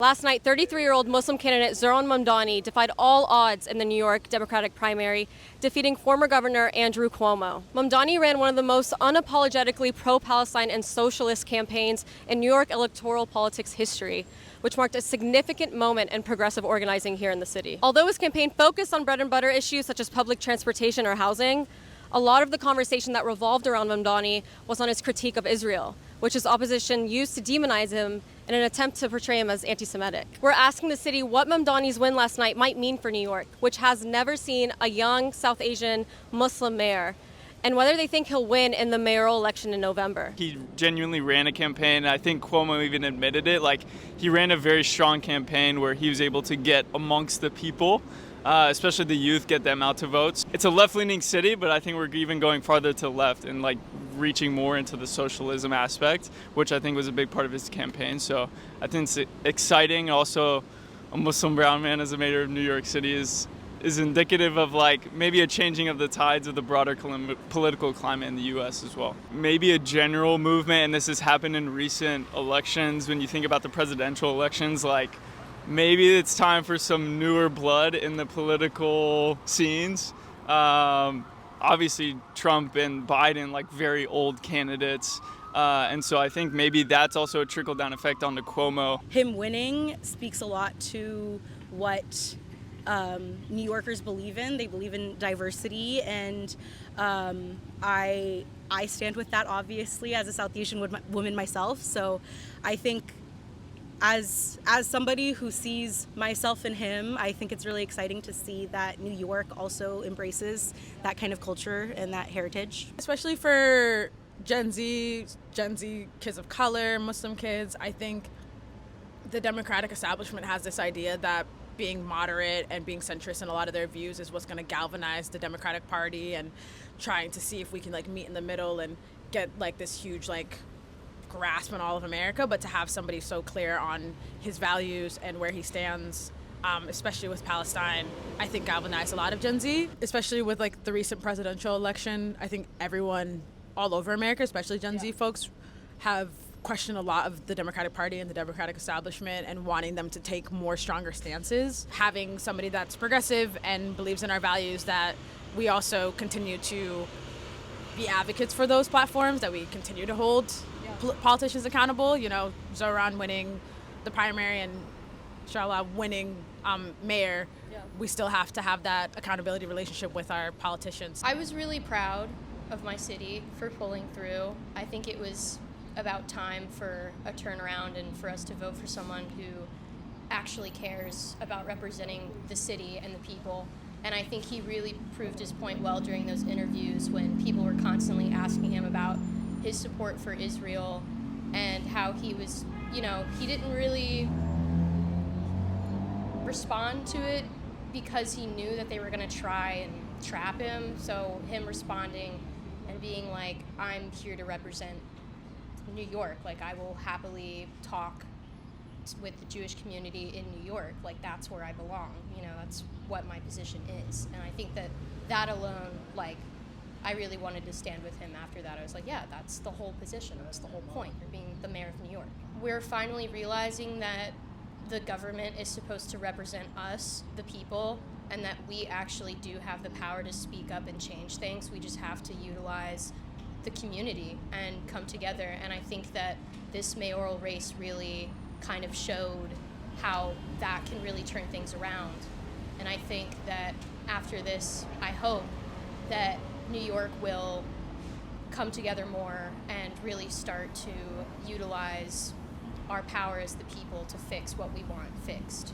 Last night, 33-year-old Muslim candidate Zohran Mamdani defied all odds in the New York Democratic primary, defeating former Governor Andrew Cuomo. Mamdani ran one of the most unapologetically pro-Palestine and socialist campaigns in New York electoral politics history, which marked a significant moment in progressive organizing here in the city. Although his campaign focused on bread and butter issues such as public transportation or housing, a lot of the conversation that revolved around Mamdani was on his critique of Israel, which his opposition used to demonize him in an attempt to portray him as anti-Semitic. We're asking the city what Mamdani's win last night might mean for New York, which has never seen a young South Asian Muslim mayor, and whether they think he'll win in the mayoral election in November. He genuinely ran a campaign. I think Cuomo even admitted it. He ran a very strong campaign where he was able to get amongst the people, especially the youth, get them out to vote. It's a left-leaning city, but I think we're even going farther to the left and reaching more into the socialism aspect, which I think was a big part of his campaign. So I think it's exciting. Also, a Muslim brown man as a mayor of New York City is indicative of maybe a changing of the tides of the broader political climate in the U.S. as well. Maybe a general movement, and this has happened in recent elections, when you think about the presidential elections, maybe it's time for some newer blood in the political scenes. Obviously, Trump and Biden, very old candidates. And so I think maybe that's also a trickle-down effect on the Cuomo. Him winning speaks a lot to what New Yorkers believe in. They believe in diversity, and I stand with that, obviously, as a South Asian woman myself. So I think as somebody who sees myself in him, I think it's really exciting to see that New York also embraces that kind of culture and that heritage. Especially for Gen Z kids of color, Muslim kids, I think the Democratic establishment has this idea that being moderate and being centrist in a lot of their views is what's going to galvanize the Democratic Party, and trying to see if we can meet in the middle and get this huge grasp on all of America. But to have somebody so clear on his values and where he stands, especially with Palestine, I think galvanized a lot of Gen Z, especially with the recent presidential election. I think everyone all over America, especially Gen Z folks, have questioned a lot of the Democratic Party and the Democratic establishment and wanting them to take more stronger stances. Having somebody that's progressive and believes in our values, that we also continue to be advocates for those platforms, that we continue to hold politicians accountable. Zohran winning the primary and Sharla winning mayor, we still have to have that accountability relationship with our politicians. I was really proud of my city for pulling through. I think it was about time for a turnaround and for us to vote for someone who actually cares about representing the city and the people. And I think he really proved his point well during those interviews when people were constantly asking him about his support for Israel and how he was, he didn't really respond to it because he knew that they were going to try and trap him. So him responding and being I'm here to represent New York, I will happily talk with the Jewish community in New York, that's where I belong, that's what my position is. And I think that alone, I really wanted to stand with him after that. I was yeah, that's the whole position. That's the whole point. You're being the mayor of New York. We're finally realizing that the government is supposed to represent us, the people, and that we actually do have the power to speak up and change things. We just have to utilize the community and come together. And I think that this mayoral race really kind of showed how that can really turn things around. And I think that after this, I hope that New York will come together more and really start to utilize our power as the people to fix what we want fixed.